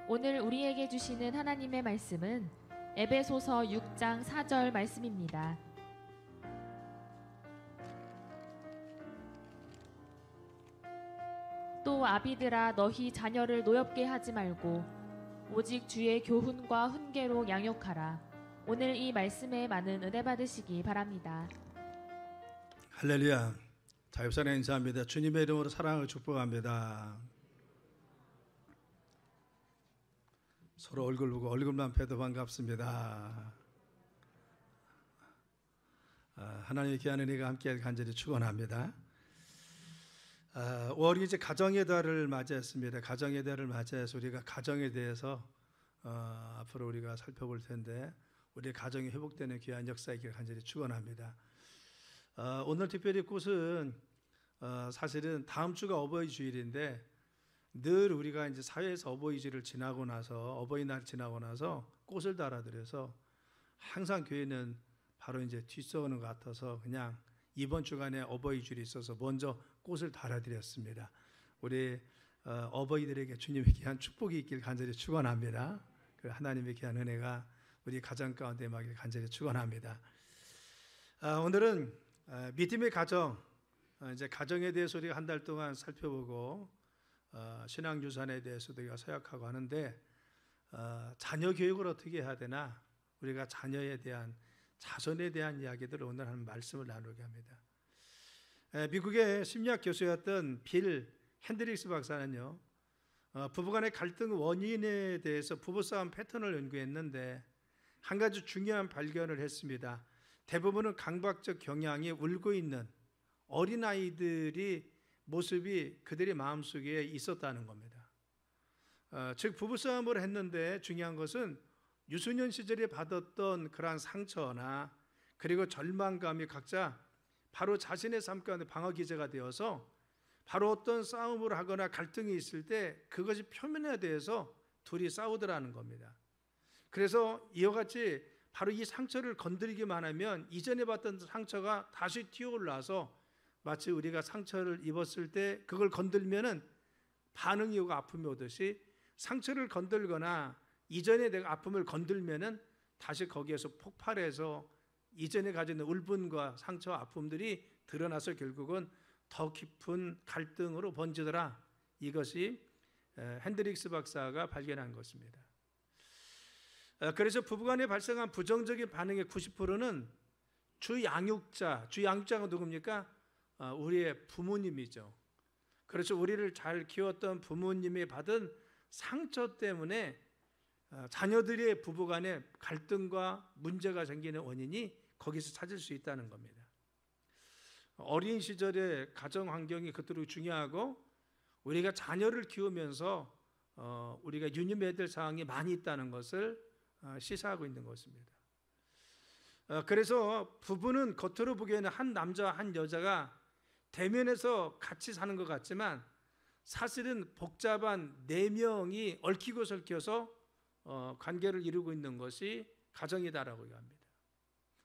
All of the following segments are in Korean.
오늘 우리에게 주시는 하나님의 말씀은 에베소서 6장 4절 말씀입니다. 또 아비들아 너희 자녀를 노엽게 하지 말고 오직 주의 교훈과 훈계로 양육하라. 오늘 이 말씀에 많은 은혜 받으시기 바랍니다. 할렐루야. 자유사랑 인사합니다. 주님의 이름으로 사랑을 축복합니다. 서로 얼굴 보고 얼굴만 뵈도 반갑습니다. 하나님의 귀한 은혜가 함께 간절히 축원합니다. 5월이 이제 가정의 달을 맞이했습니다. 가정의 달을 맞이해서 우리가 가정에 대해서 앞으로 우리가 살펴볼 텐데 우리 가정이 회복되는 귀한 역사이길 간절히 축원합니다. 오늘 특별히 꽃은 사실은 다음 주가 어버이 주일인데 늘 우리가 이제 사회에서 어버이 주일을 지나고 나서 어버이날 지나고 나서 꽃을 달아드려서 항상 교회는 바로 이제 뒤섞는 것 같아서 그냥 이번 주간에 어버이 주일이 있어서 먼저 꽃을 달아드렸습니다. 우리 어버이들에게 주님의 귀한 축복이 있길 간절히 축원합니다. 그 하나님의 귀한 은혜가 우리 가정 가운데 임하길 간절히 축원합니다. 오늘은 믿음의 가정, 이제 가정에 대해서 우리가 한 달 동안 살펴보고 신앙유산에 대해서도 우리가 서약하고 하는데 자녀 교육을 어떻게 해야 되나 우리가 자녀에 대한 자손에 대한 이야기들을 오늘 한 말씀을 나누게 합니다. 미국의 심리학 교수였던 빌 핸드릭스 박사는요 부부간의 갈등 원인에 대해서 부부싸움 패턴을 연구했는데 한 가지 중요한 발견을 했습니다. 대부분은 강박적 경향이 울고 있는 어린아이들이 모습이 그들의 마음속에 있었다는 겁니다. 즉 부부싸움을 했는데 중요한 것은 유소년 시절에 받았던 그러한 상처나 그리고 절망감이 각자 바로 자신의 삶 가운데 방어기제가 되어서 바로 어떤 싸움을 하거나 갈등이 있을 때 그것이 표면에 대해서 둘이 싸우더라는 겁니다. 그래서 이와 같이 바로 이 상처를 건드리기만 하면 이전에 받던 상처가 다시 튀어올라서 마치 우리가 상처를 입었을 때 그걸 건들면은 반응이 오고 아픔이 오듯이 상처를 건들거나 이전에 내가 아픔을 건들면은 다시 거기에서 폭발해서 이전에 가진 울분과 상처와 아픔들이 드러나서 결국은 더 깊은 갈등으로 번지더라. 이것이 핸드릭스 박사가 발견한 것입니다. 그래서 부부간에 발생한 부정적인 반응의 90%는 주양육자가 누굽니까? 우리의 부모님이죠. 그렇죠. 우리를 잘 키웠던 부모님이 받은 상처 때문에 자녀들의 부부간에 갈등과 문제가 생기는 원인이 거기서 찾을 수 있다는 겁니다. 어린 시절의 가정 환경이 그토록 중요하고 우리가 자녀를 키우면서 우리가 유념해야 될 사항이 많이 있다는 것을 시사하고 있는 것입니다. 그래서 부부는 겉으로 보기에는 한 남자와 한 여자가 대면에서 같이 사는 것 같지만 사실은 복잡한 네 명이 얽히고 설켜서 관계를 이루고 있는 것이 가정이다라고 합니다.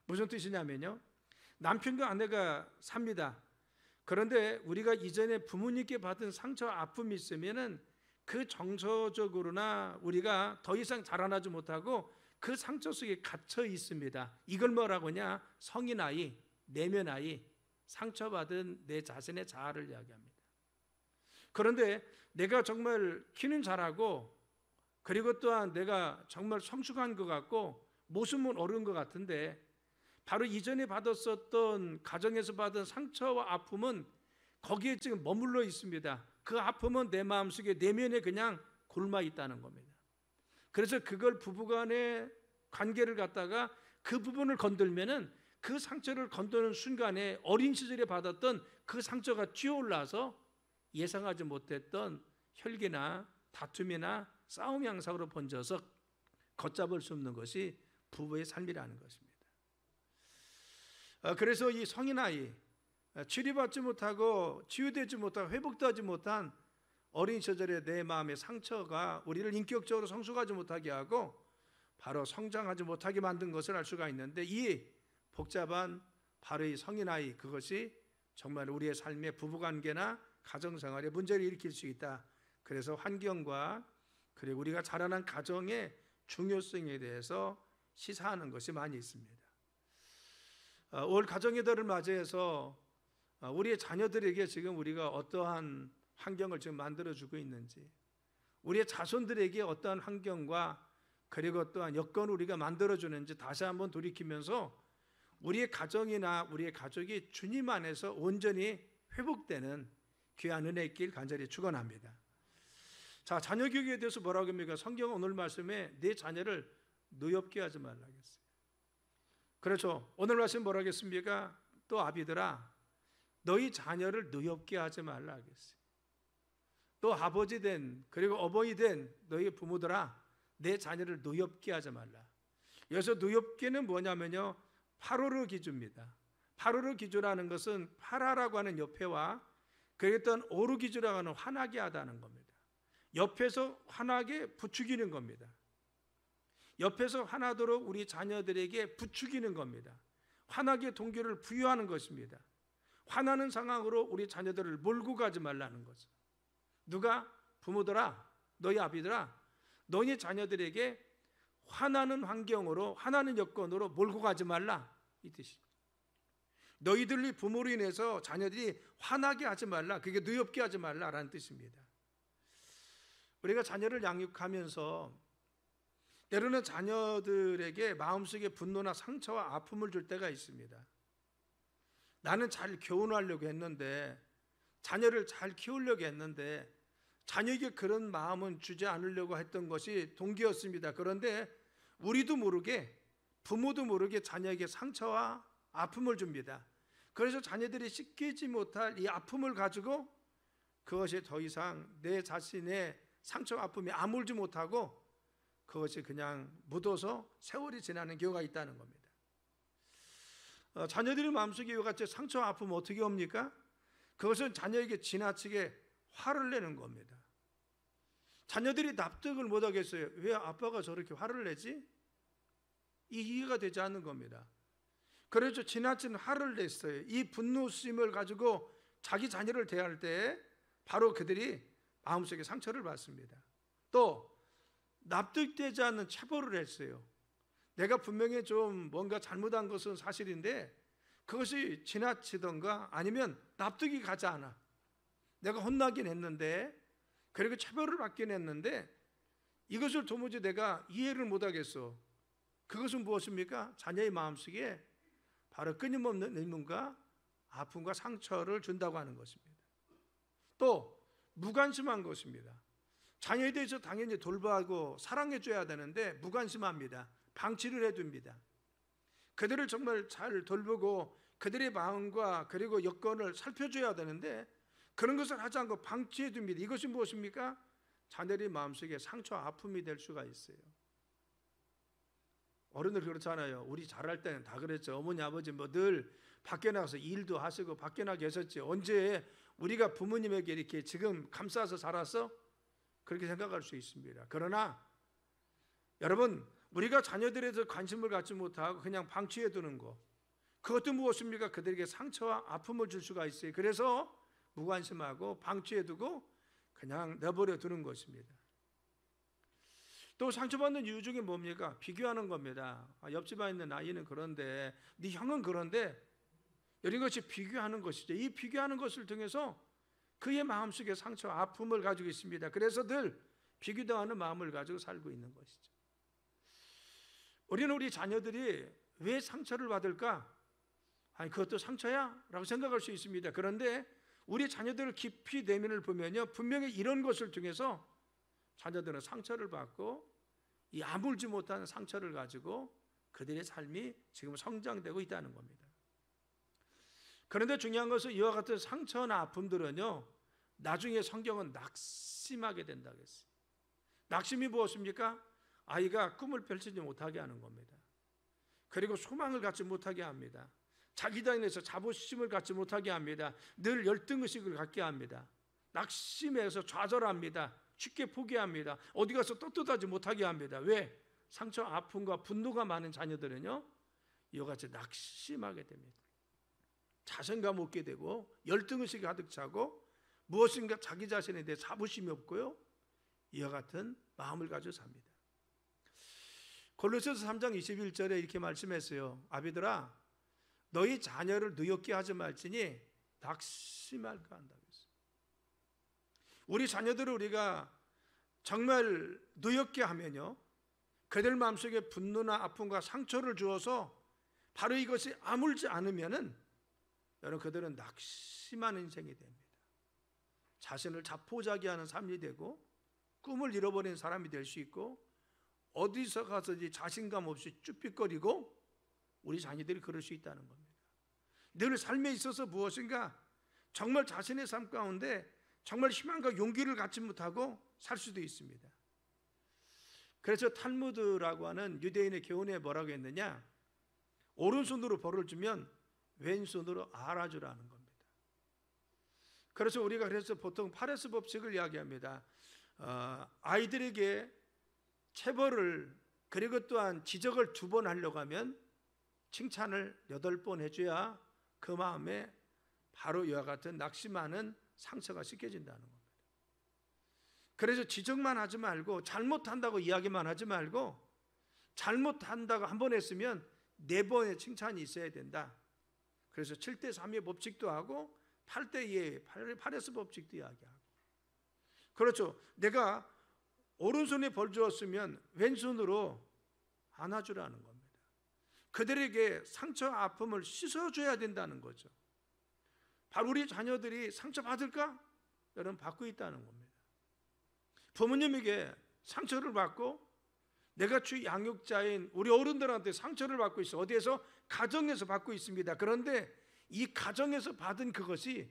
무슨 뜻이냐면요, 남편과 아내가 삽니다. 그런데 우리가 이전에 부모님께 받은 상처와 아픔이 있으면은 그 정서적으로나 우리가 더 이상 자라나지 못하고 그 상처 속에 갇혀 있습니다. 이걸 뭐라고 하냐? 성인아이, 내면아이, 상처받은 내 자신의 자아를 이야기합니다. 그런데 내가 정말 키는 잘하고 그리고 또한 내가 정말 성숙한 것 같고 모습은 어려운 것 같은데 바로 이전에 받았었던 가정에서 받은 상처와 아픔은 거기에 지금 머물러 있습니다. 그 아픔은 내 마음속에 내면에 그냥 곪아 있다는 겁니다. 그래서 그걸 부부간의 관계를 갖다가 그 부분을 건들면은 그 상처를 건드는 순간에 어린 시절에 받았던 그 상처가 튀어올라서 예상하지 못했던 혈기나 다툼이나 싸움 양상으로 번져서 걷잡을 수 없는 것이 부부의 삶이라는 것입니다. 그래서 이 성인아이, 치료받지 못하고 치유되지 못하고 회복도 하지 못한 어린 시절의 내 마음의 상처가 우리를 인격적으로 성숙하지 못하게 하고 바로 성장하지 못하게 만든 것을 알 수가 있는데 이 복잡한 바로 이 성인아이, 그것이 정말 우리의 삶의 부부관계나 가정생활에 문제를 일으킬 수 있다. 그래서 환경과 그리고 우리가 자라난 가정의 중요성에 대해서 시사하는 것이 많이 있습니다. 올 가정의 달을 맞이해서 우리의 자녀들에게 지금 우리가 어떠한 환경을 지금 만들어주고 있는지, 우리의 자손들에게 어떠한 환경과 그리고 또한 여건을 우리가 만들어주는지 다시 한번 돌이키면서 우리의 가정이나 우리의 가족이 주님 안에서 온전히 회복되는 귀한 은혜 있길 간절히 축원합니다. 자, 자녀 교육에 대해서 뭐라고 합니까? 성경 오늘 말씀에 내 자녀를 노엽게 하지 말라 했어요. 그렇죠. 오늘 말씀 뭐라고 했습니까? 또 아비들아, 너희 자녀를 노엽게 하지 말라 하겠어요. 또 아버지 된 그리고 어머니 된 너희 부모들아, 내 자녀를 노엽게 하지 말라. 여기서 노엽게는 뭐냐면요, 파로르 기주입니다. 파로르 기주라는 것은 파라라고 하는 옆에와 그랬던 오르 기주라고 하는 화나게 하다는 겁니다. 옆에서 화나게 부추기는 겁니다. 옆에서 화나도록 우리 자녀들에게 부추기는 겁니다. 화나게 동기를 부여하는 것입니다. 화나는 상황으로 우리 자녀들을 몰고 가지 말라는 거죠. 누가? 부모들아, 너희 아비들아, 너희 자녀들에게 화나는 환경으로, 화나는 여건으로 몰고 가지 말라, 이 뜻입니다. 너희들이 부모로 인해서 자녀들이 화나게 하지 말라, 그게 노엽게 하지 말라라는 뜻입니다. 우리가 자녀를 양육하면서 때로는 자녀들에게 마음속에 분노나 상처와 아픔을 줄 때가 있습니다. 나는 잘 교훈하려고 했는데, 자녀를 잘 키우려고 했는데 자녀에게 그런 마음은 주지 않으려고 했던 것이 동기였습니다. 그런데 우리도 모르게, 부모도 모르게 자녀에게 상처와 아픔을 줍니다. 그래서 자녀들이 씻기지 못할 이 아픔을 가지고 그것이 더 이상 내 자신의 상처와 아픔이 아물지 못하고 그것이 그냥 묻어서 세월이 지나는 경우가 있다는 겁니다. 자녀들의 마음속에 이와 같이 상처와 아픔은 어떻게 옵니까? 그것은 자녀에게 지나치게 화를 내는 겁니다. 자녀들이 납득을 못하겠어요. 왜 아빠가 저렇게 화를 내지? 이해가 되지 않는 겁니다. 그래서 지나친 화를 냈어요. 이 분노심을 가지고 자기 자녀를 대할 때 바로 그들이 마음속에 상처를 받습니다. 또 납득되지 않는 체벌을 했어요. 내가 분명히 좀 뭔가 잘못한 것은 사실인데 그것이 지나치던가 아니면 납득이 가지 않아. 내가 혼나긴 했는데, 그리고 체벌을 받긴 했는데 이것을 도무지 내가 이해를 못하겠어. 그것은 무엇입니까? 자녀의 마음속에 바로 끊임없는 의문과 아픔과 상처를 준다고 하는 것입니다. 또 무관심한 것입니다. 자녀에 대해서 당연히 돌보고 사랑해줘야 되는데 무관심합니다. 방치를 해둡니다. 그들을 정말 잘 돌보고 그들의 마음과 그리고 여건을 살펴줘야 되는데 그런 것을 하지 않고 방치해둡니다. 이것이 무엇입니까? 자녀의 마음속에 상처와 아픔이 될 수가 있어요. 어른들 그렇잖아요. 우리 자랄 때는 다 그랬죠. 어머니 아버지 뭐 늘 밖에 나가서 일도 하시고 밖에 나가 계셨지. 언제 우리가 부모님에게 이렇게 지금 감싸서 자랐어? 그렇게 생각할 수 있습니다. 그러나 여러분, 우리가 자녀들에 대해서 관심을 갖지 못하고 그냥 방치해 두는 거, 그것도 무엇입니까? 그들에게 상처와 아픔을 줄 수가 있어요. 그래서 무관심하고 방치해 두고 그냥 내버려 두는 것입니다. 또 상처받는 이유 중에 뭡니까? 비교하는 겁니다. 옆집에 있는 아이는 그런데 네 형은 그런데, 이런 것이 비교하는 것이죠. 이 비교하는 것을 통해서 그의 마음속에 상처와 아픔을 가지고 있습니다. 그래서 늘 비교당하는 마음을 가지고 살고 있는 것이죠. 우리는 우리 자녀들이 왜 상처를 받을까? 아니, 그것도 상처야? 라고 생각할 수 있습니다. 그런데 우리 자녀들을 깊이 내면을 보면요, 분명히 이런 것을 통해서 자녀들은 상처를 받고 이 아물지 못한 상처를 가지고 그들의 삶이 지금 성장되고 있다는 겁니다. 그런데 중요한 것은 이와 같은 상처나 아픔들은요, 나중에 성경은 낙심하게 된다고 했어요. 낙심이 무엇입니까? 아이가 꿈을 펼치지 못하게 하는 겁니다. 그리고 소망을 갖지 못하게 합니다. 자기 자신에서 자부심을 갖지 못하게 합니다. 늘 열등의식을 갖게 합니다. 낙심해서 좌절합니다. 쉽게 포기합니다. 어디 가서 떳떳하지 못하게 합니다. 왜? 상처, 아픔과 분노가 많은 자녀들은요, 이와 같이 낙심하게 됩니다. 자신감 없게 되고 열등의식이 가득 차고 무엇인가 자기 자신에 대해 자부심이 없고요, 이와 같은 마음을 가지고 삽니다. 골로새서 3장 21절에 이렇게 말씀했어요. 아비들아 너희 자녀를 누욕게 하지 말지니 낙심할까 한다고 했어요. 우리 자녀들을 우리가 정말 누욕게 하면요, 그들 마음속에 분노나 아픔과 상처를 주어서 바로 이것이 아물지 않으면은 여러분 그들은 낙심한 인생이 됩니다. 자신을 자포자기하는 삶이 되고 꿈을 잃어버린 사람이 될 수 있고 어디서 가서지 자신감 없이 쭈삣거리고 우리 자녀들이 그럴 수 있다는 겁니다. 늘 삶에 있어서 무엇인가 정말 자신의 삶 가운데 정말 희망과 용기를 갖지 못하고 살 수도 있습니다. 그래서 탈무드라고 하는 유대인의 교훈에 뭐라고 했느냐, 오른손으로 벌을 주면 왼손으로 알아주라는 겁니다. 그래서 우리가 그래서 보통 파레스 법칙을 이야기합니다. 아이들에게 체벌을 그리고 또한 지적을 2번 하려고 하면 칭찬을 8번 해줘야 그 마음에 바로 이와 같은 낙심하는 상처가 씻겨진다는 겁니다. 그래서 지적만 하지 말고 잘못한다고 이야기만 하지 말고 잘못한다고 한 번 했으면 4번의 칭찬이 있어야 된다. 그래서 7대3의 법칙도 하고 8대2의 파레스 법칙도 이야기하고, 그렇죠. 내가 오른손에 벌 주었으면 왼손으로 안아주라는 겁니다. 그들에게 상처 아픔을 씻어줘야 된다는 거죠. 바로 우리 자녀들이 상처받을까? 여러분 받고 있다는 겁니다. 부모님에게 상처를 받고 내가 주 양육자인 우리 어른들한테 상처를 받고 있어. 어디에서? 가정에서 받고 있습니다. 그런데 이 가정에서 받은 그것이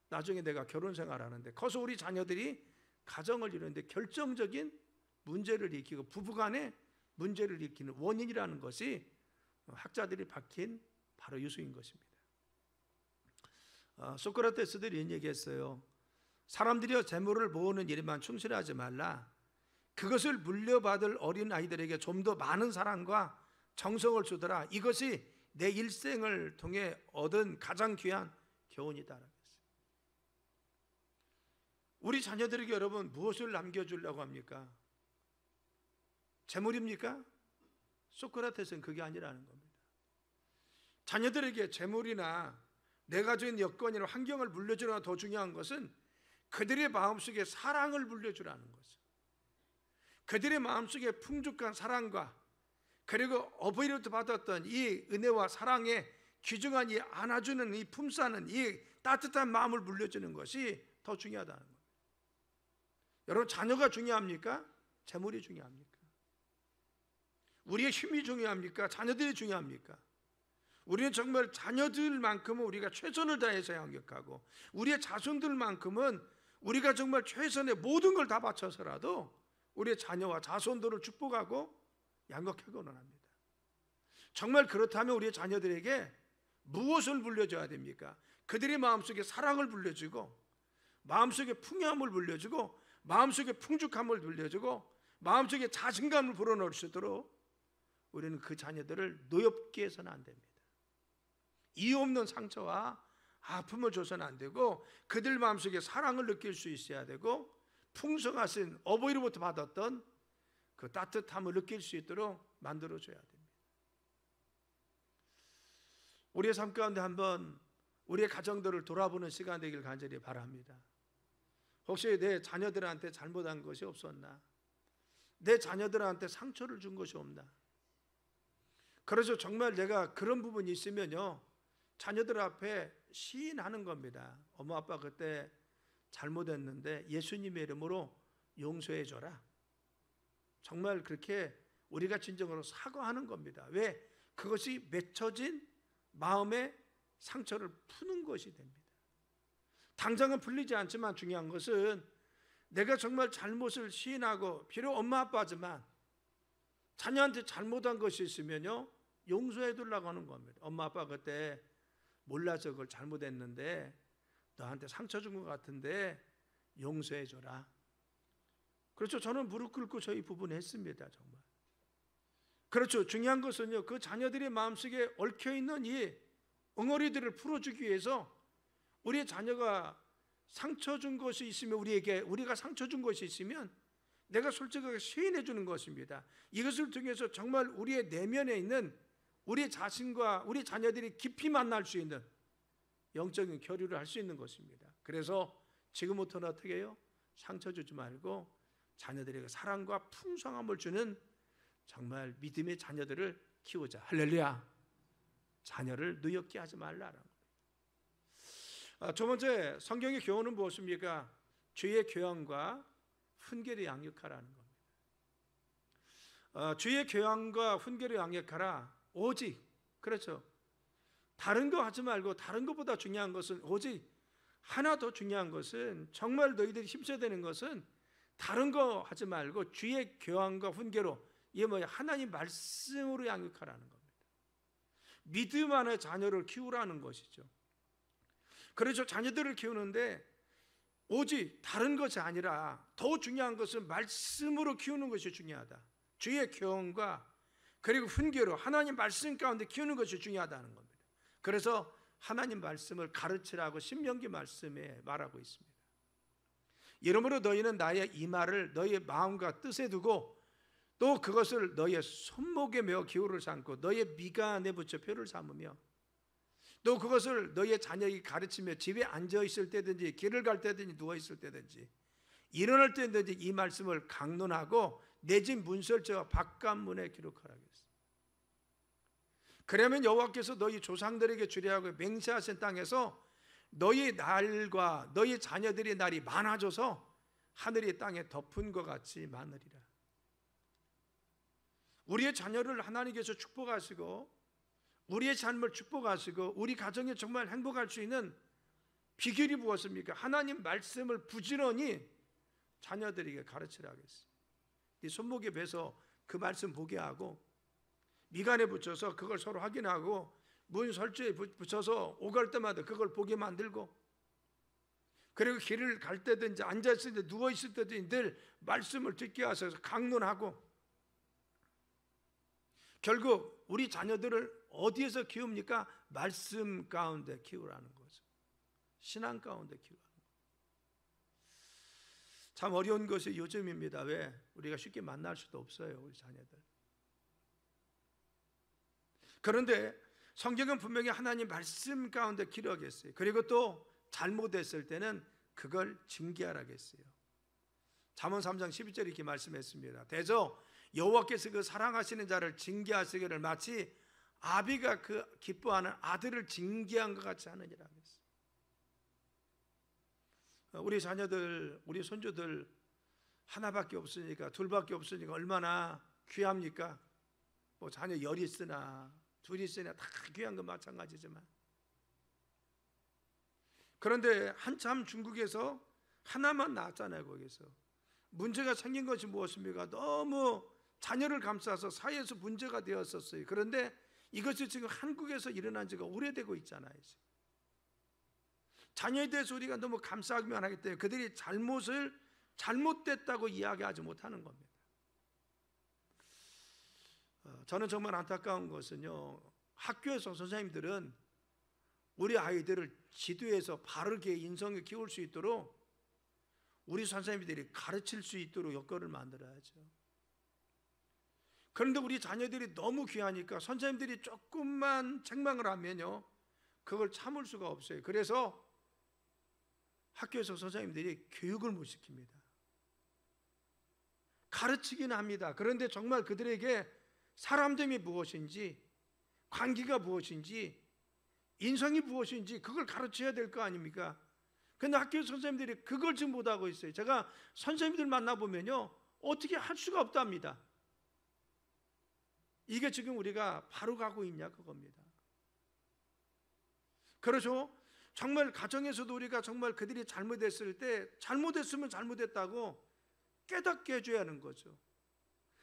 나중에 내가 결혼 생활하는데 커서 우리 자녀들이 가정을 이루는데 결정적인 문제를 일으키고 부부간의 문제를 일으키는 원인이라는 것이 학자들이 밝힌 바로 유수인 것입니다. 소크라테스들이 이런 얘기했어요. 사람들이여 재물을 모으는 일에만 충실하지 말라. 그것을 물려받을 어린 아이들에게 좀 더 많은 사랑과 정성을 주더라. 이것이 내 일생을 통해 얻은 가장 귀한 교훈이다. 우리 자녀들에게 여러분 무엇을 남겨주려고 합니까? 재물입니까? 소크라테스는 그게 아니라는 겁니다. 자녀들에게 재물이나 내가 가진 여건이나 환경을 물려주려는 더 중요한 것은 그들의 마음속에 사랑을 물려주라는 거죠. 그들의 마음속에 풍족한 사랑과 그리고 어버이로부터 받았던 이 은혜와 사랑에 귀중한 이 안아주는 이 품싸는 이 따뜻한 마음을 물려주는 것이 더 중요하다는 겁니다. 여러분 자녀가 중요합니까? 재물이 중요합니까? 우리의 힘이 중요합니까? 자녀들이 중요합니까? 우리는 정말 자녀들만큼은 우리가 최선을 다해서 양육하고 우리의 자손들만큼은 우리가 정말 최선의 모든 걸 다 바쳐서라도 우리의 자녀와 자손들을 축복하고 양육하고는 합니다. 정말 그렇다면 우리의 자녀들에게 무엇을 물려줘야 됩니까? 그들의 마음속에 사랑을 물려주고 마음속에 풍요함을 물려주고 마음속에 풍족함을 물려주고 마음속에 자신감을 불어넣을 수 있도록 우리는 그 자녀들을 노엽게 해서는 안 됩니다. 이유 없는 상처와 아픔을 줘서는 안 되고 그들 마음속에 사랑을 느낄 수 있어야 되고 풍성하신 어버이로부터 받았던 그 따뜻함을 느낄 수 있도록 만들어줘야 됩니다. 우리의 삶 가운데 한번 우리의 가정들을 돌아보는 시간 되길 간절히 바랍니다. 혹시 내 자녀들한테 잘못한 것이 없었나? 내 자녀들한테 상처를 준 것이 없나? 그래서 정말 내가 그런 부분이 있으면요 자녀들 앞에 시인하는 겁니다. 엄마 아빠 그때 잘못했는데 예수님의 이름으로 용서해 줘라. 정말 그렇게 우리가 진정으로 사과하는 겁니다. 왜? 그것이 맺혀진 마음의 상처를 푸는 것이 됩니다. 당장은 풀리지 않지만 중요한 것은 내가 정말 잘못을 시인하고 비록 엄마 아빠지만 자녀한테 잘못한 것이 있으면요 용서해 두려고 하는 겁니다. 엄마 아빠 그때 몰라서 그걸 잘못했는데 너한테 상처 준 것 같은데 용서해 줘라. 그렇죠. 저는 무릎 꿇고 저희 부분 했습니다. 정말. 그렇죠. 중요한 것은요 그 자녀들의 마음속에 얽혀있는 이 엉어리들을 풀어주기 위해서 우리의 자녀가 상처 준 것이 있으면 우리가 상처 준 것이 있으면 내가 솔직하게 시인해 주는 것입니다. 이것을 통해서 정말 우리의 내면에 있는 우리 자신과 우리 자녀들이 깊이 만날 수 있는 영적인 교류를 할 수 있는 것입니다. 그래서 지금부터는 어떻게 해요? 상처 주지 말고 자녀들에게 사랑과 풍성함을 주는 정말 믿음의 자녀들을 키우자. 할렐루야. 자녀를 누역게 하지 말라라는 거예요. 두 번째, 성경의 교훈은 무엇입니까? 주의 교양과 훈계를 양육하라는 겁니다. 주의 교양과 훈계를 양육하라. 오직, 그렇죠, 다른 거 하지 말고, 다른 것보다 중요한 것은, 오직 하나 더 중요한 것은, 정말 너희들이 힘써야 되는 것은 다른 거 하지 말고 주의 교양과 훈계로, 이게 뭐야? 하나님 말씀으로 양육하라는 겁니다. 믿음 안에 자녀를 키우라는 것이죠. 그래서 자녀들을 키우는데 오직 다른 것이 아니라 더 중요한 것은 말씀으로 키우는 것이 중요하다. 주의 교훈과 그리고 훈계로 하나님 말씀 가운데 키우는 것이 중요하다는 겁니다. 그래서 하나님 말씀을 가르치라고 신명기 말씀에 말하고 있습니다. 이러므로 너희는 나의 이 말을 너희의 마음과 뜻에 두고 또 그것을 너희의 손목에 메어 기호를 삼고 너희의 미간에 붙여 표를 삼으며 또 그것을 너희의 자녀에게 가르치며 집에 앉아 있을 때든지 길을 갈 때든지 누워 있을 때든지 일어날 때든지 이 말씀을 강론하고 내 집 문설주와 바깥문에 기록하라 했습니다. 그러면 여호와께서 너희 조상들에게 주리하고 맹세하신 땅에서 너희 날과 너희 자녀들의 날이 많아져서 하늘이 땅에 덮은 것 같이 많으리라. 우리의 자녀를 하나님께서 축복하시고 우리의 삶을 축복하시고 우리 가정에 정말 행복할 수 있는 비결이 무엇입니까? 하나님 말씀을 부지런히 자녀들에게 가르치라 하겠습니다. 네 손목에 베서 그 말씀 보게 하고 미간에 붙여서 그걸 서로 확인하고 문 설주에 붙여서 오갈 때마다 그걸 보게 만들고 그리고 길을 갈 때든지 앉아있을 때 누워있을 때든지 늘 말씀을 듣게 하셔서 강론하고 결국 우리 자녀들을 어디에서 키웁니까? 말씀 가운데 키우라는 거죠. 신앙 가운데 키우라는 거죠. 참 어려운 것이 요즘입니다. 왜? 우리가 쉽게 만날 수도 없어요. 우리 자녀들. 그런데 성경은 분명히 하나님 말씀 가운데 기록했어요. 그리고 또 잘못했을 때는 그걸 징계하라고 했어요. 잠언 3장 12절에 이렇게 말씀했습니다. 대저 여호와께서 그 사랑하시는 자를 징계하시기를 마치 아비가 그 기뻐하는 아들을 징계한 것 같이 하느니라 했어요. 우리 자녀들, 우리 손주들 하나밖에 없으니까 둘밖에 없으니까 얼마나 귀합니까? 뭐 자녀 열이 있으나 둘이 있으나 다 귀한 건 마찬가지지만 그런데 한참 중국에서 하나만 낳았잖아요. 거기서 문제가 생긴 것이 무엇입니까? 너무 자녀를 감싸서 사이에서 문제가 되었었어요. 그런데 이것이 지금 한국에서 일어난 지가 오래되고 있잖아요. 자녀에 대해서 우리가 너무 감싸기만 하기 때문에 그들이 잘못을 잘못됐다고 이야기하지 못하는 겁니다. 저는 정말 안타까운 것은요, 학교에서 선생님들은 우리 아이들을 지도에서 바르게 인성을 키울 수 있도록 우리 선생님들이 가르칠 수 있도록 여건을 만들어야죠. 그런데 우리 자녀들이 너무 귀하니까 선생님들이 조금만 책망을 하면요 그걸 참을 수가 없어요. 그래서 학교에서 선생님들이 교육을 못 시킵니다. 가르치긴 합니다. 그런데 정말 그들에게 사람됨이 무엇인지, 관계가 무엇인지, 인성이 무엇인지 그걸 가르쳐야 될 거 아닙니까? 근데 학교 선생님들이 그걸 지금 못하고 있어요. 제가 선생님들 만나보면요 어떻게 할 수가 없답니다. 이게 지금 우리가 바로 가고 있냐 그겁니다. 그렇죠? 정말 가정에서도 우리가 정말 그들이 잘못했을 때 잘못했으면 잘못했다고 깨닫게 해줘야 하는 거죠.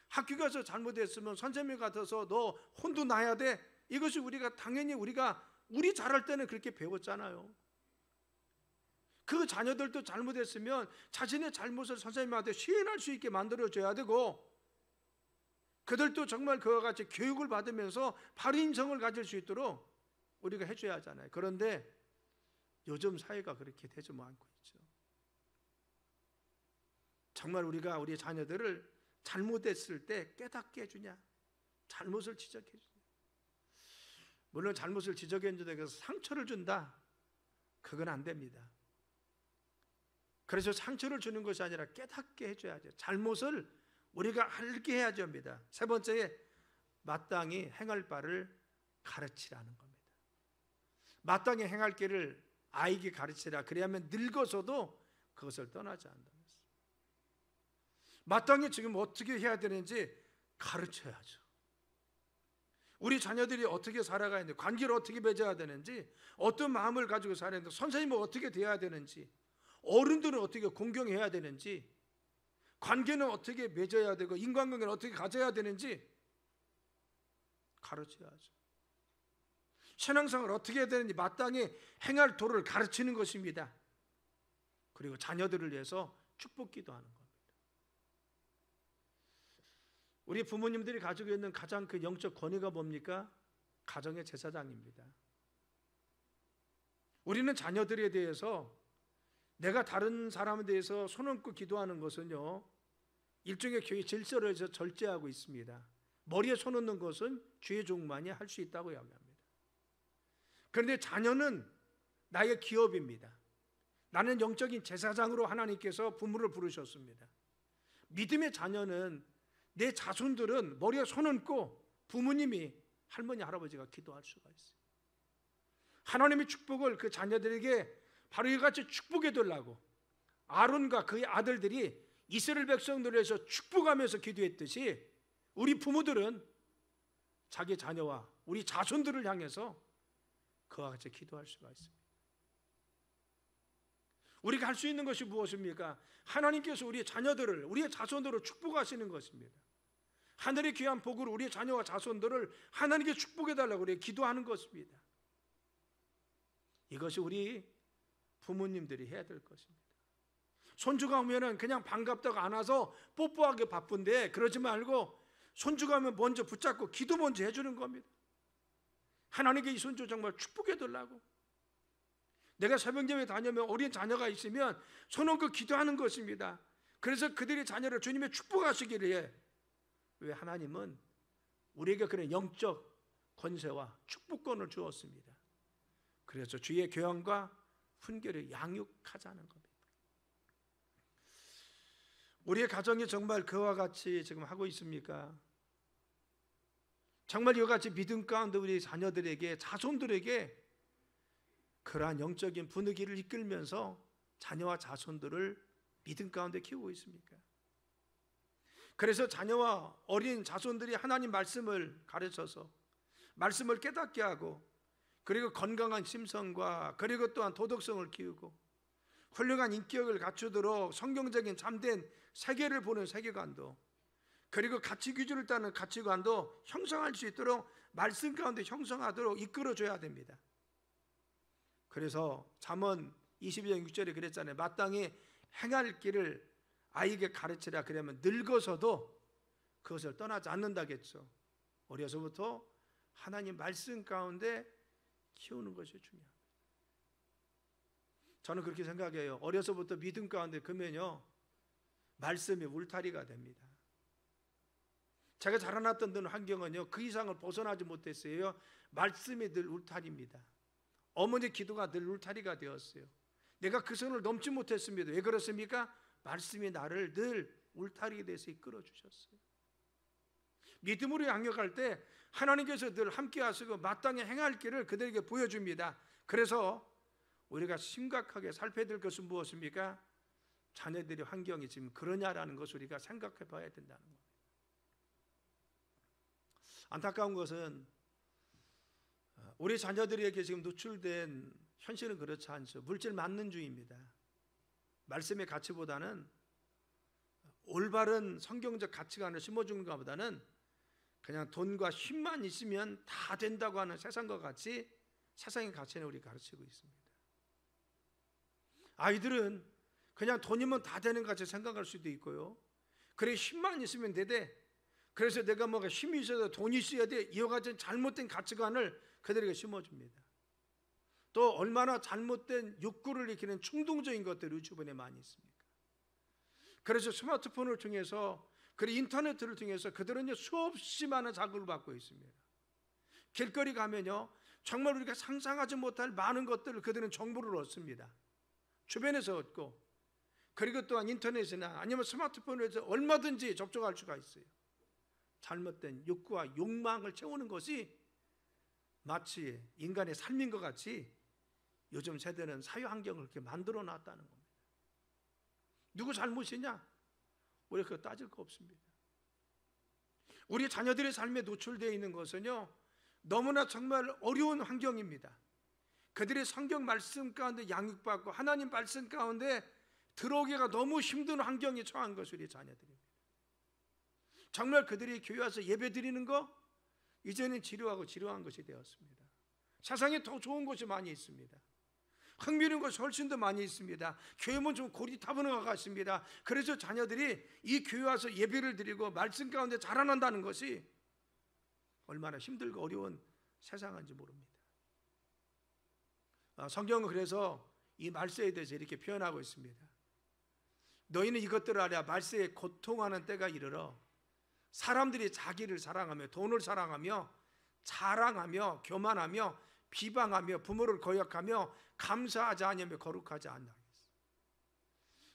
학교 가서 잘못했으면 선생님 같아서 너 혼도 나야 돼. 이것이 우리가 당연히 우리 잘할 때는 그렇게 배웠잖아요. 그 자녀들도 잘못했으면 자신의 잘못을 선생님한테 시인할 수 있게 만들어줘야 되고 그들도 정말 그와 같이 교육을 받으면서 바른 인성을 가질 수 있도록 우리가 해줘야 하잖아요. 그런데 요즘 사회가 그렇게 되지 않고 있죠. 정말 우리가 우리 자녀들을 잘못했을 때 깨닫게 해주냐, 잘못을 지적해 주냐. 물론 잘못을 지적해 준다고 해서 상처를 준다, 그건 안 됩니다. 그래서 상처를 주는 것이 아니라 깨닫게 해줘야죠. 잘못을 우리가 알게 해야죠 합니다. 세 번째에 마땅히 행할 바를 가르치라는 겁니다. 마땅히 행할 길을 아이에게 가르치라. 그래야만 늙어서도 그것을 떠나지 않는다는 것입니다. 마땅히 지금 어떻게 해야 되는지 가르쳐야죠. 우리 자녀들이 어떻게 살아가야 되는지, 관계를 어떻게 맺어야 되는지, 어떤 마음을 가지고 살아야 되는지, 선생님은 어떻게 돼야 되는지, 어른들은 어떻게 공경해야 되는지, 관계는 어떻게 맺어야 되고 인간관계는 어떻게 가져야 되는지 가르쳐야죠. 신앙생활을 어떻게 해야 되는지 마땅히 행할 도를 가르치는 것입니다. 그리고 자녀들을 위해서 축복기도 하는 겁니다. 우리 부모님들이 가지고 있는 가장 그 영적 권위가 뭡니까? 가정의 제사장입니다. 우리는 자녀들에 대해서 내가 다른 사람에 대해서 손 얹고 기도하는 것은요, 일종의 교회 질서를 해서 절제하고 있습니다. 머리에 손 얹는 것은 주의 종만이 할 수 있다고 이야기합니다. 그런데 자녀는 나의 기업입니다. 나는 영적인 제사장으로 하나님께서 부모를 부르셨습니다. 믿음의 자녀는, 내 자손들은 머리에 손 얹고 부모님이, 할머니 할아버지가 기도할 수가 있어요. 하나님의 축복을 그 자녀들에게 바로 이같이 축복해 달라고 아론과 그의 아들들이 이스라엘 백성들을 위해서 축복하면서 기도했듯이 우리 부모들은 자기 자녀와 우리 자손들을 향해서 그와 같이 기도할 수가 있습니다. 우리가 할 수 있는 것이 무엇입니까? 하나님께서 우리의 자녀들을, 우리의 자손들을 축복하시는 것입니다. 하늘의 귀한 복으로 우리의 자녀와 자손들을 하나님께 축복해 달라고 우리 기도하는 것입니다. 이것이 우리 부모님들이 해야 될 것입니다. 손주가 오면은 그냥 반갑다고 안아서 뽀뽀하기 바쁜데 그러지 말고 손주가 오면 먼저 붙잡고 기도 먼저 해주는 겁니다. 하나님께 이 손주 정말 축복해 달라고. 내가 새벽예배 다녀면 어린 자녀가 있으면 손 얹고 기도하는 것입니다. 그래서 그들의 자녀를 주님의 축복하시기를 해. 왜? 하나님은 우리에게 그런 영적 권세와 축복권을 주었습니다. 그래서 주의 교양과 훈계를 양육하자는 겁니다. 우리의 가정이 정말 그와 같이 지금 하고 있습니까? 정말 이와 같이 믿음 가운데 우리 자녀들에게, 자손들에게 그러한 영적인 분위기를 이끌면서 자녀와 자손들을 믿음 가운데 키우고 있습니까? 그래서 자녀와 어린 자손들이 하나님 말씀을 가르쳐서 말씀을 깨닫게 하고, 그리고 건강한 심성과 그리고 또한 도덕성을 키우고 훌륭한 인격을 갖추도록 성경적인 참된 세계를 보는 세계관도, 그리고 가치 기준을 따르는 가치관도 형성할 수 있도록 말씀 가운데 형성하도록 이끌어줘야 됩니다. 그래서 잠언 22장 6절에 그랬잖아요. 마땅히 행할 길을 아이에게 가르치라. 그러면 늙어서도 그것을 떠나지 않는다겠죠. 어려서부터 하나님 말씀 가운데 키우는 것이 중요합니다. 저는 그렇게 생각해요. 어려서부터 믿음 가운데 그면요, 말씀이 울타리가 됩니다. 제가 자라났던 환경은요, 그 이상을 벗어나지 못했어요. 말씀이 늘 울타리입니다. 어머니 기도가 늘 울타리가 되었어요. 내가 그 선을 넘지 못했습니다. 왜 그렇습니까? 말씀이 나를 늘 울타리에 대해서 이끌어 주셨어요. 믿음으로 양육할 때 하나님께서 늘 함께 하시고 마땅히 행할 길을 그들에게 보여줍니다. 그래서 우리가 심각하게 살펴야 될 것은 무엇입니까? 자녀들의 환경이 지금 그러냐라는 것을 우리가 생각해 봐야 된다는 겁니다. 안타까운 것은 우리 자녀들에게 지금 노출된 현실은 그렇지 않죠. 물질 만능주의입니다. 말씀의 가치보다는, 올바른 성경적 가치관을 심어주는 것보다는 그냥 돈과 힘만 있으면 다 된다고 하는 세상과 같이 세상의 가치는 우리 가르치고 있습니다. 아이들은 그냥 돈이면 다 되는 것 같이 생각할 수도 있고요. 그래, 힘만 있으면 되대. 그래서 내가 뭐가 힘이 있어야 돼, 돈이 있어야 돼, 이와 같은 잘못된 가치관을 그들에게 심어줍니다. 또 얼마나 잘못된 욕구를 일으키는 충동적인 것들이 우리 주변에 많이 있습니까? 그래서 스마트폰을 통해서 그리고 인터넷을 통해서 그들은 수없이 많은 자극을 받고 있습니다. 길거리 가면요 정말 우리가 상상하지 못할 많은 것들을 그들은 정보를 얻습니다. 주변에서 얻고, 그리고 또한 인터넷이나 아니면 스마트폰에서 얼마든지 접촉할 수가 있어요. 잘못된 욕구와 욕망을 채우는 것이 마치 인간의 삶인 것 같이 요즘 세대는 사회 환경을 그렇게 만들어 놨다는 겁니다. 누구 잘못이냐? 우리 그거 따질 거 없습니다. 우리 자녀들의 삶에 노출되어 있는 것은요 너무나 정말 어려운 환경입니다. 그들의 성경 말씀 가운데 양육받고 하나님 말씀 가운데 들어오기가 너무 힘든 환경에 처한 것이 우리 자녀들입니다. 정말 그들이 교회 와서 예배 드리는 거 이제는 지루한 것이 되었습니다. 세상에 더 좋은 것이 많이 있습니다. 흥미로운 것이 훨씬 더 많이 있습니다. 교회는 좀 고리타분한 것 같습니다. 그래서 자녀들이 이 교회 와서 예배를 드리고 말씀 가운데 자라난다는 것이 얼마나 힘들고 어려운 세상인지 모릅니다. 성경은 그래서 이 말세에 대해서 이렇게 표현하고 있습니다. 너희는 이것들을 알아 말세에 고통하는 때가 이르러 사람들이 자기를 사랑하며 돈을 사랑하며 자랑하며 교만하며 비방하며 부모를 거역하며 감사하지 않으며 거룩하지 않나.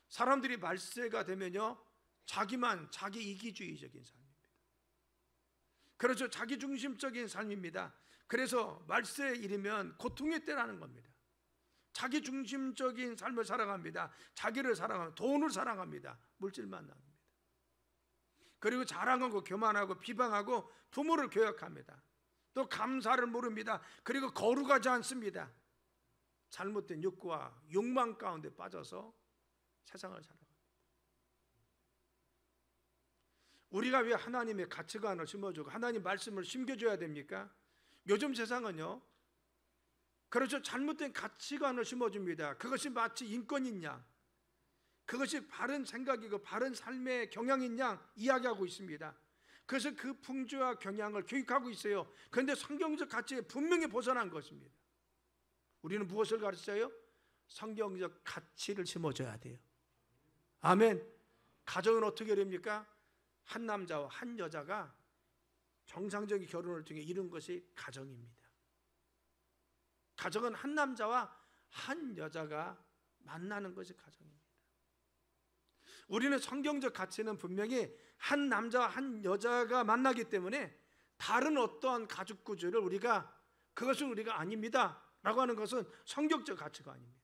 사람들이 말세가 되면요 자기 이기주의적인 삶입니다. 그렇죠. 자기 중심적인 삶입니다. 그래서 말세에 이르면 고통의 때라는 겁니다. 자기 중심적인 삶을 살아갑니다. 자기를 사랑합니다. 돈을 사랑합니다. 물질만 나눕니다. 그리고 자랑하고 교만하고 비방하고 부모를 교역합니다. 또 감사를 모릅니다. 그리고 거룩하지 않습니다. 잘못된 욕구와 욕망 가운데 빠져서 세상을 살아갑니다. 우리가 왜 하나님의 가치관을 심어주고 하나님 말씀을 심겨줘야 됩니까? 요즘 세상은요 그렇죠. 잘못된 가치관을 심어줍니다. 그것이 마치 인권인 양, 그것이 바른 생각이고 바른 삶의 경향인 양 이야기하고 있습니다. 그래서 그 풍조와 경향을 교육하고 있어요. 그런데 성경적 가치에 분명히 벗어난 것입니다. 우리는 무엇을 가르쳐요? 성경적 가치를 심어줘야 돼요. 아멘. 가정은 어떻게 됩니까? 한 남자와 한 여자가 정상적인 결혼을 통해 이룬 것이 가정입니다. 가정은 한 남자와 한 여자가 만나는 것이 가정입니다. 우리는 성경적 가치는 분명히 한 남자와 한 여자가 만나기 때문에 다른 어떠한 가족 구조를 그것은 우리가 아닙니다 라고 하는 것은 성경적 가치가 아닙니다.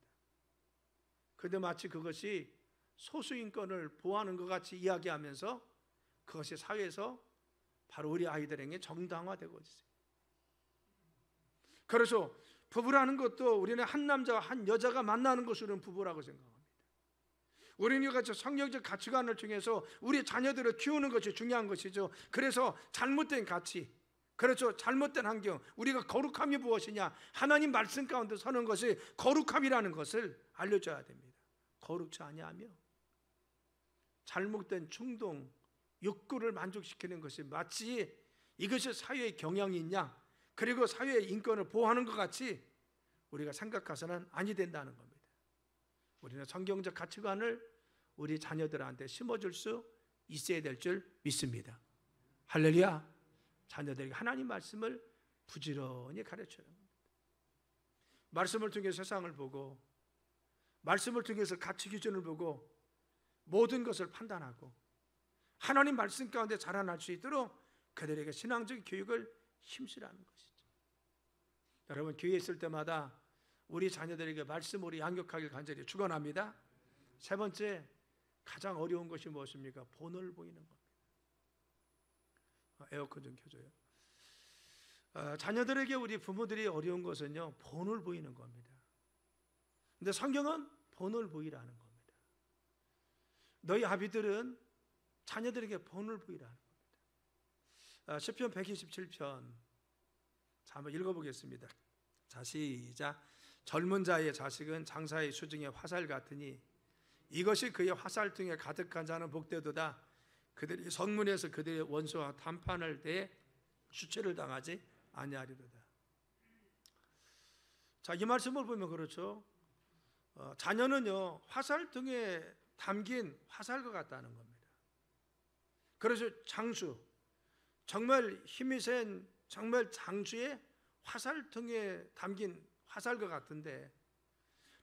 그런데 마치 그것이 소수인권을 보호하는 것 같이 이야기하면서 그것이 사회에서 바로 우리 아이들에게 정당화되고 있어요. 그래서 부부라는 것도 우리는 한 남자와 한 여자가 만나는 것으로는 부부라고 생각합니다. 우리는 이같이 성경적 가치관을 통해서 우리 자녀들을 키우는 것이 중요한 것이죠. 그래서 잘못된 가치, 그렇죠, 잘못된 환경, 우리가 거룩함이 무엇이냐, 하나님 말씀 가운데 서는 것이 거룩함이라는 것을 알려줘야 됩니다. 거룩치 아니하며 잘못된 충동, 욕구를 만족시키는 것이 마치 이것이 사회의 경향인 양, 그리고 사회의 인권을 보호하는 것 같이 우리가 생각해서는 아니 된다는 겁니다. 우리는 성경적 가치관을 우리 자녀들한테 심어줄 수 있어야 될 줄 믿습니다. 할렐루야. 자녀들에게 하나님 말씀을 부지런히 가르쳐야 합니다. 말씀을 통해 세상을 보고, 말씀을 통해서 가치 기준을 보고 모든 것을 판단하고 하나님 말씀 가운데 자라날 수 있도록 그들에게 신앙적 교육을 힘쓰라는 것이죠. 여러분, 교회에 있을 때마다 우리 자녀들에게 말씀으로 양육하길 간절히 축원합니다. 세 번째, 가장 어려운 것이 무엇입니까? 본을 보이는 겁니다. 에어컨 좀 켜줘요. 자녀들에게 우리 부모들이 어려운 것은요, 본을 보이는 겁니다. 근데 성경은 본을 보이라는 겁니다. 너희 아비들은 자녀들에게 본을 보이라는 겁니다. 시편 127편 자, 한번 읽어보겠습니다. 자, 시작. 젊은 자의 자식은 장사의 수중에 화살 같으니 이것이 그의 화살통에 가득한 자는 복되도다. 그들이 성문에서 그들의 원수와 담판을 대해 수치를 당하지 아니하리로다. 자, 이 말씀을 보면 그렇죠. 자녀는요, 화살통에 담긴 화살과 같다는 겁니다. 그래서 장수, 정말 힘이 센 정말 장수의 화살통에 담긴 화살과 같은데,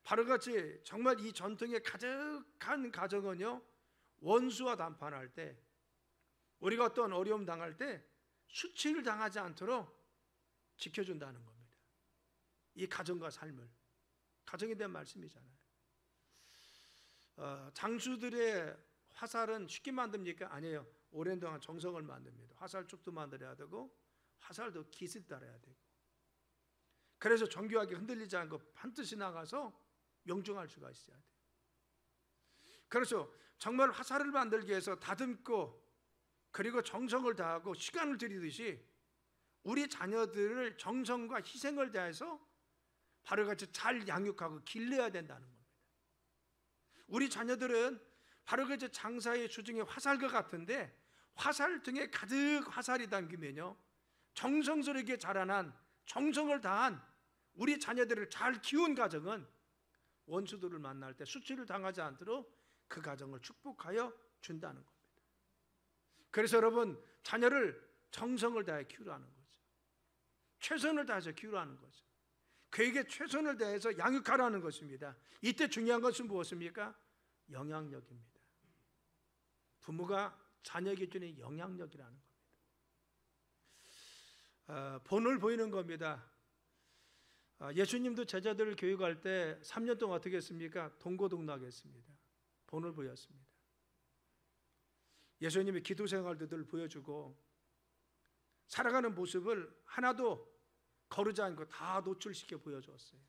바로같이 정말 이 전통에 가득한 가정은요, 원수와 담판할 때, 우리가 어떤 어려움 당할 때 수치를 당하지 않도록 지켜준다는 겁니다. 이 가정과 삶을, 가정에 대한 말씀이잖아요. 장수들의 화살은 쉽게 만듭니까? 아니에요. 오랜 동안 정성을 만듭니다. 화살촉도 만들어야 되고 화살도 깃을 따라야 되고, 그래서 정교하게 흔들리지 않고 반드시 나가서 명중할 수가 있어야 돼요. 그래서 정말 화살을 만들기 위해서 다듬고 그리고 정성을 다하고 시간을 들이듯이 우리 자녀들을 정성과 희생을 다해서 바로같이 잘 양육하고 길러야 된다는 겁니다. 우리 자녀들은 바로같이 장사의 수중의 화살과 같은데, 화살 등에 가득 화살이 담기면요, 정성스럽게 자라난, 정성을 다한 우리 자녀들을 잘 키운 가정은 원수들을 만날 때 수치를 당하지 않도록 그 가정을 축복하여 준다는 겁니다. 그래서 여러분, 자녀를 정성을 다해 키우라는 거죠. 최선을 다해서 키우라는 거죠. 그에게 최선을 다해서 양육하라는 것입니다. 이때 중요한 것은 무엇입니까? 영향력입니다. 부모가 자녀에게 주는 영향력이라는 겁니다. 본을 보이는 겁니다. 예수님도 제자들을 교육할 때 3년 동안 어떻게 했습니까? 동고동락을 했습니다. 본을 보였습니다. 예수님이 기도 생활도 늘 보여주고 살아가는 모습을 하나도 거르지 않고 다 노출시켜 보여주었어요.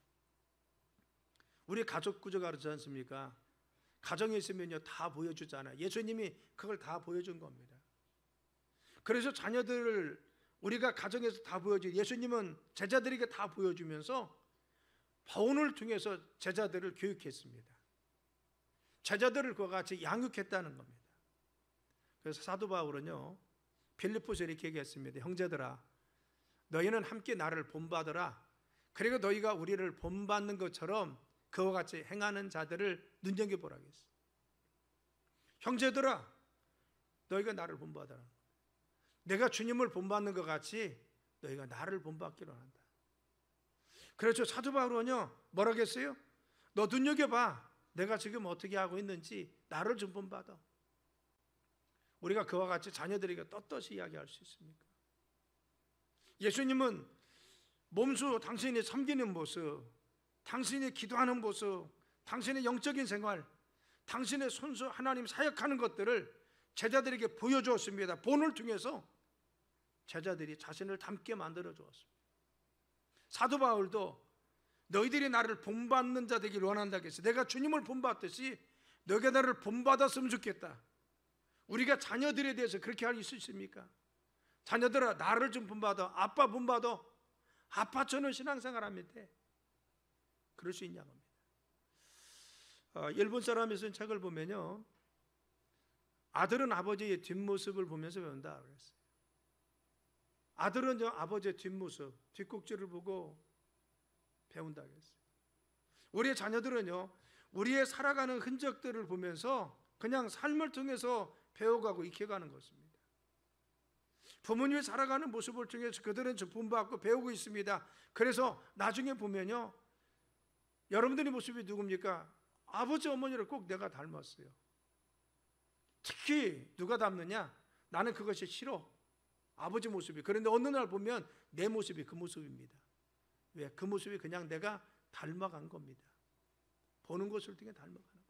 우리 가족 구조가 그렇지 않습니까? 가정에 있으면요, 다 보여주잖아요. 예수님이 그걸 다 보여준 겁니다. 그래서 자녀들을 우리가 가정에서 다 보여주고, 예수님은 제자들에게 다 보여주면서 본을 통해서 제자들을 교육했습니다. 제자들을 그와 같이 양육했다는 겁니다. 그래서 사도 바울은요, 빌립보서 이렇게 얘기했습니다. 형제들아, 너희는 함께 나를 본받으라. 그리고 너희가 우리를 본받는 것처럼 그와 같이 행하는 자들을 눈여겨보라 했어요. 형제들아, 너희가 나를 본받아라. 내가 주님을 본받는 것 같이 너희가 나를 본받기로 한다. 그렇죠. 사도 바울은요, 뭐라고 했어요? 너 눈여겨봐. 내가 지금 어떻게 하고 있는지 나를 좀 본받아. 우리가 그와 같이 자녀들에게 떳떳이 이야기할 수 있습니까? 예수님은 몸소 당신이 섬기는 모습, 당신이 기도하는 모습, 당신의 영적인 생활, 당신의 손수 하나님 사역하는 것들을 제자들에게 보여주었습니다. 본을 통해서 제자들이 자신을 닮게 만들어 주었습니다. 사도 바울도 너희들이 나를 본받는 자 되기를 원한다고 했어요. 내가 주님을 본받듯이 너희가 나를 본받았으면 좋겠다. 우리가 자녀들에 대해서 그렇게 할 수 있습니까? 자녀들아, 나를 좀 본받아. 아빠 본받아. 아빠처럼 신앙생활하면 돼. 그럴 수 있냐고 합니다. 일본 사람이 쓴 책을 보면요, 아들은 아버지의 뒷모습을 보면서 배운다 그랬어요. 아들은 아버지의 뒷모습, 뒷꼭지를 보고 배운다 그랬어요. 우리의 자녀들은요, 우리의 살아가는 흔적들을 보면서 그냥 삶을 통해서 배워가고 익혀가는 것입니다. 부모님이 살아가는 모습을 통해서 그들은 본받고 배우고 있습니다. 그래서 나중에 보면요, 여러분들의 모습이 누굽니까? 아버지 어머니를 꼭 내가 닮았어요. 특히 누가 닮느냐? 나는 그것이 싫어. 아버지 모습이. 그런데 어느 날 보면 내 모습이 그 모습입니다. 왜? 그 모습이 그냥 내가 닮아간 겁니다. 보는 것을 통해 닮아가는 겁니다.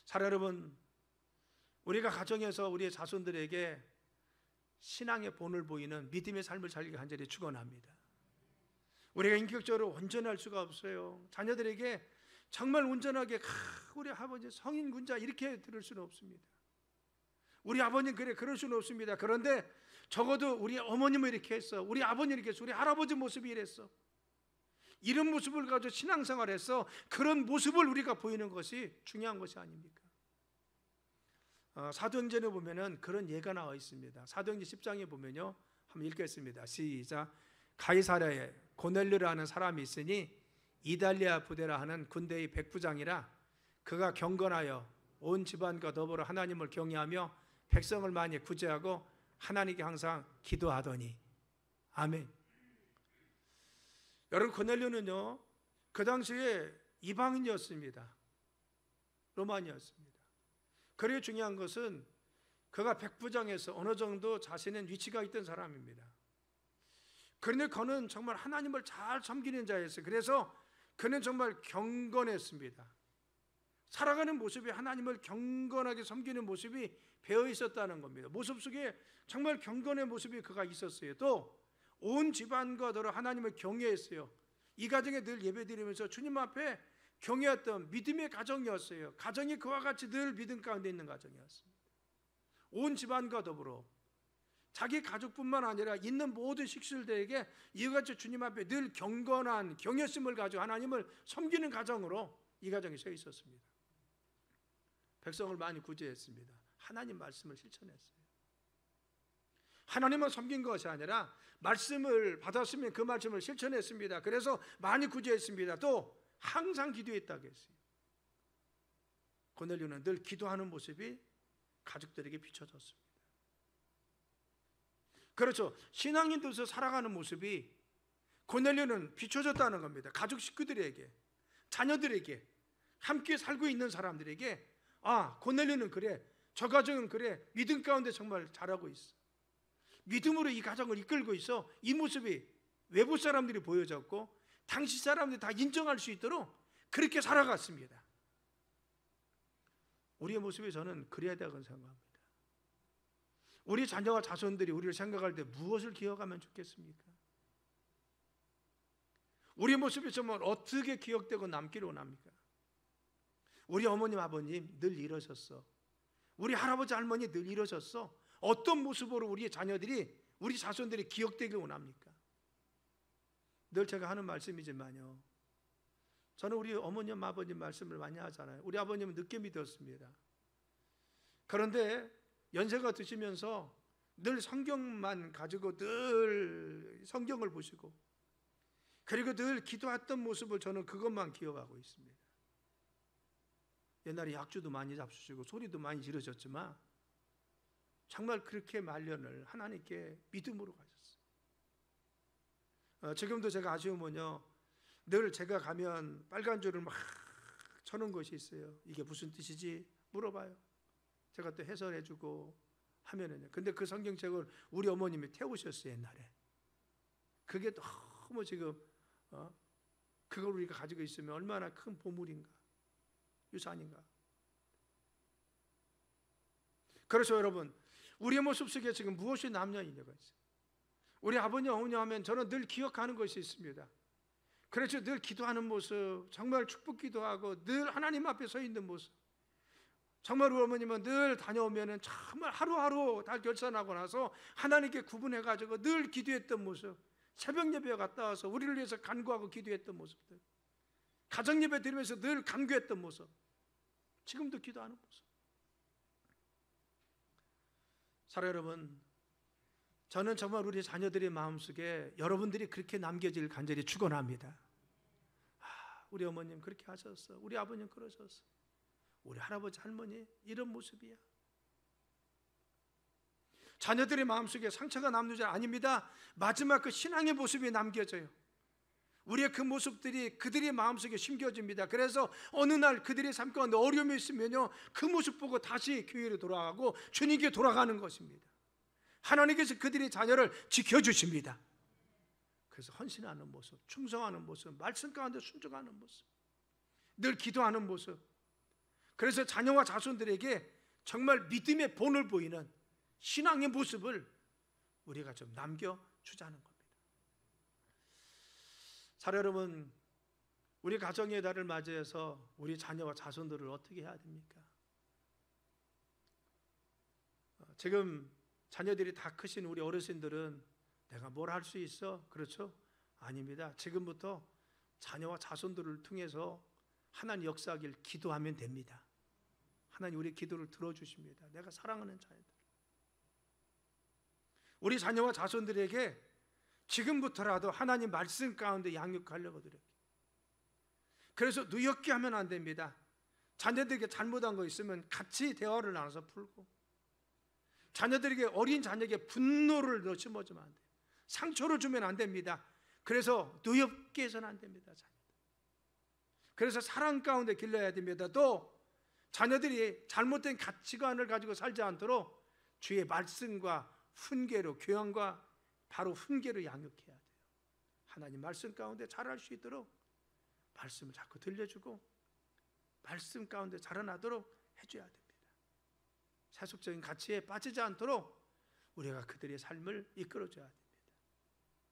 사랑 여러분, 우리가 가정에서 우리의 자손들에게 신앙의 본을 보이는 믿음의 삶을 살기를 간절히 축원합니다. 우리가 인격적으로 온전할 수가 없어요. 자녀들에게 정말 온전하게 우리 아버지 성인 군자 이렇게 들을 수는 없습니다. 우리 아버님 그럴 수는 없습니다. 그런데 적어도 우리 어머님은 이렇게 했어. 우리 아버님 이렇게 했어. 우리 할아버지 모습이 이랬어. 이런 모습을 가지고 신앙생활해서 그런 모습을 우리가 보이는 것이 중요한 것이 아닙니까? 사도행전에 보면은 그런 예가 나와 있습니다. 사도행전 10장에 보면요, 한번 읽겠습니다. 시작. 가이사랴에 고넬료라는 사람이 있으니 이달리아 부대라 하는 군대의 백부장이라 그가 경건하여 온 집안과 더불어 하나님을 경외하며 백성을 많이 구제하고 하나님께 항상 기도하더니. 아멘. 여러분, 고넬료는요 그 당시에 이방인이었습니다. 로마인이었습니다. 그리고 중요한 것은 그가 백부장에서 어느 정도 자신의 위치가 있던 사람입니다. 그런데 그는 정말 하나님을 잘 섬기는 자였어요. 그래서 그는 정말 경건했습니다. 살아가는 모습이 하나님을 경건하게 섬기는 모습이 배어 있었다는 겁니다. 모습 속에 정말 경건의 모습이 그가 있었어요. 또 온 집안과 더러 하나님을 경외했어요. 이 가정에 늘 예배드리면서 주님 앞에 경외했던 믿음의 가정이었어요. 가정이 그와 같이 늘 믿음 가운데 있는 가정이었습니다. 온 집안과 더불어 자기 가족뿐만 아니라 있는 모든 식술들에게 이와 같이 주님 앞에 늘 경건한 경외심을 가지고 하나님을 섬기는 가정으로 이 가정이 서 있었습니다. 백성을 많이 구제했습니다. 하나님 말씀을 실천했어요. 하나님만 섬긴 것이 아니라 말씀을 받았으면 그 말씀을 실천했습니다. 그래서 많이 구제했습니다. 또 항상 기도했다고 했어요. 고넬료는 늘 기도하는 모습이 가족들에게 비춰졌습니다. 그렇죠. 신앙인으로서 살아가는 모습이 고넬료는 비춰졌다는 겁니다. 가족 식구들에게, 자녀들에게, 함께 살고 있는 사람들에게, 아, 고넬료는 그래, 저 가정은 그래, 믿음 가운데 정말 잘하고 있어, 믿음으로 이 가정을 이끌고 있어. 이 모습이 외부 사람들이 보여졌고 당시 사람들이 다 인정할 수 있도록 그렇게 살아갔습니다. 우리의 모습이 저는 그래야 되다고 생각합니다. 우리 자녀와 자손들이 우리를 생각할 때 무엇을 기억하면 좋겠습니까? 우리의 모습이 정말 어떻게 기억되고 남기를 원합니까? 우리 어머님 아버님 늘 이러셨어. 우리 할아버지 할머니 늘 이러셨어. 어떤 모습으로 우리의 자녀들이, 우리 자손들이 기억되길 원합니까? 늘 제가 하는 말씀이지만요, 저는 우리 어머님 아버님 말씀을 많이 하잖아요. 우리 아버님은 늦게 믿었습니다. 그런데 연세가 드시면서 늘 성경만 가지고 늘 성경을 보시고 그리고 늘 기도했던 모습을 저는 그것만 기억하고 있습니다. 옛날에 약주도 많이 잡수시고 소리도 많이 지르셨지만 정말 그렇게 말년을 하나님께 믿음으로 가셨어요. 지금도 제가 아쉬우면요, 늘 제가 가면 빨간 줄을 막 쳐놓은 것이 있어요. 이게 무슨 뜻이지? 물어봐요. 제가 또 해설해주고 하면은요. 근데 그 성경책을 우리 어머님이 태우셨어요, 옛날에. 그게 너무 지금 그걸 우리가 가지고 있으면 얼마나 큰 보물인가, 유산인가. 그래서 여러분, 우리의 모습 속에 지금 무엇이 남냐 있냐가 있어요. 우리 아버님 어머니 하면 저는 늘 기억하는 것이 있습니다. 그래서 늘 기도하는 모습, 정말 축복 기도하고 늘 하나님 앞에 서 있는 모습. 정말 우리 어머님은 늘 다녀오면은 정말 하루하루 다 결산하고 나서 하나님께 구분해 가지고 늘 기도했던 모습. 새벽 예배에 갔다 와서 우리를 위해서 간구하고 기도했던 모습들. 가정 예배 드리면서 늘 간구했던 모습. 지금도 기도하는 모습. 사랑 여러분, 저는 정말 우리 자녀들의 마음속에 여러분들이 그렇게 남겨질 간절히 축원합니다. 우리 어머님 그렇게 하셨어. 우리 아버님 그러셨어. 우리 할아버지 할머니 이런 모습이야. 자녀들의 마음속에 상처가 남는 줄 아닙니다. 마지막 그 신앙의 모습이 남겨져요. 우리의 그 모습들이 그들의 마음속에 심겨집니다. 그래서 어느 날 그들의 삶 가운데 어려움이 있으면요, 그 모습 보고 다시 교회로 돌아가고 주님께 돌아가는 것입니다. 하나님께서 그들의 자녀를 지켜주십니다. 그래서 헌신하는 모습, 충성하는 모습, 말씀 가운데 순종하는 모습, 늘 기도하는 모습. 그래서 자녀와 자손들에게 정말 믿음의 본을 보이는 신앙의 모습을 우리가 좀 남겨주자는 겁니다. 사랑 여러분, 우리 가정의 달을 맞이해서 우리 자녀와 자손들을 어떻게 해야 됩니까? 지금 자녀들이 다 크신 우리 어르신들은 내가 뭘 할 수 있어? 그렇죠? 아닙니다. 지금부터 자녀와 자손들을 통해서 하나님 역사하길 기도하면 됩니다. 하나님 우리 기도를 들어주십니다. 내가 사랑하는 자녀들, 우리 자녀와 자손들에게 지금부터라도 하나님 말씀 가운데 양육하려고 드려요. 그래서 누역게 하면 안 됩니다. 자녀들에게 잘못한 거 있으면 같이 대화를 나눠서 풀고, 자녀들에게, 어린 자녀에게 분노를 심어주면 안 돼요. 상처를 주면 안 됩니다. 그래서 노엽게 해서는 안 됩니다. 그래서 사랑 가운데 길러야 됩니다. 또 자녀들이 잘못된 가치관을 가지고 살지 않도록 주의 말씀과 훈계로, 교양과 바로 훈계로 양육해야 돼요. 하나님 말씀 가운데 자랄 수 있도록 말씀을 자꾸 들려주고 말씀 가운데 자라나도록 해줘야 됩니다. 세속적인 가치에 빠지지 않도록 우리가 그들의 삶을 이끌어줘야 됩니다.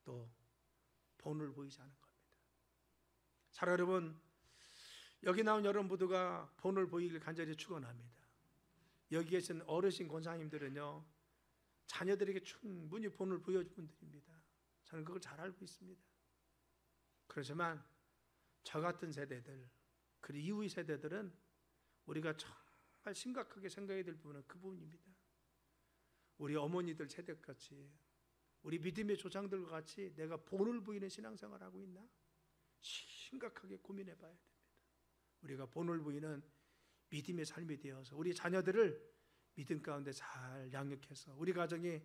또 본을 보이지 않은 겁니다. 사랑 여러분, 여기 나온 여러분 모두가 본을 보이길 간절히 축원합니다. 여기 계신 어르신 권사님들은요, 자녀들에게 충분히 본을 보여준 분들입니다. 저는 그걸 잘 알고 있습니다. 그렇지만 저 같은 세대들, 그 이후의 세대들은 우리가 정말 심각하게 생각해야 될 부분은 그 부분입니다. 우리 어머니들 세대같이, 우리 믿음의 조상들과 같이 내가 본을 보이는 신앙생활을 하고 있나? 심각하게 고민해 봐야 됩니다. 우리가 본을 보이는 믿음의 삶이 되어서 우리 자녀들을 믿음 가운데 잘 양육해서 우리 가정이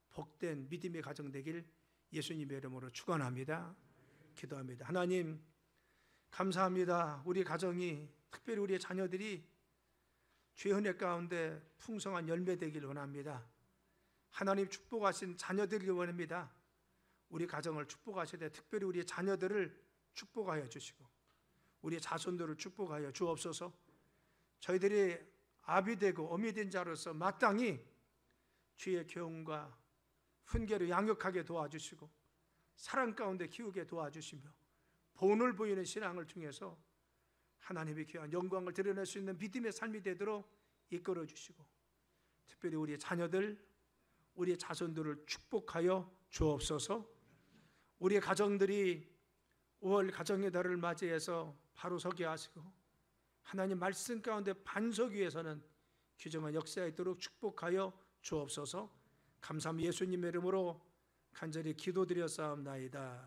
복된 믿음의 가정 되길 예수님의 이름으로 축원합니다. 기도합니다. 하나님 감사합니다. 우리 가정이, 특별히 우리의 자녀들이 주의 은혜 가운데 풍성한 열매 되길 원합니다. 하나님 축복하신 자녀들을 원합니다. 우리 가정을 축복하셔야 돼. 특별히 우리의 자녀들을 축복하여 주시고 우리의 자손들을 축복하여 주옵소서. 저희들이 아비 되고 어미 된 자로서 마땅히 주의 교훈과 훈계로 양육하게 도와주시고 사랑 가운데 키우게 도와주시며 본을 보이는 신앙을 통해서 하나님의 귀한 영광을 드러낼 수 있는 믿음의 삶이 되도록 이끌어 주시고 특별히 우리의 자녀들, 우리의 자손들을 축복하여 주옵소서. 우리의 가정들이 5월 가정의 달을 맞이해서 바로 서게 하시고 하나님 말씀 가운데 반석 위에서는 귀정한 역사에 있도록 축복하여 주옵소서. 감사합니다. 예수님의 이름으로 간절히 기도드렸사옵나이다.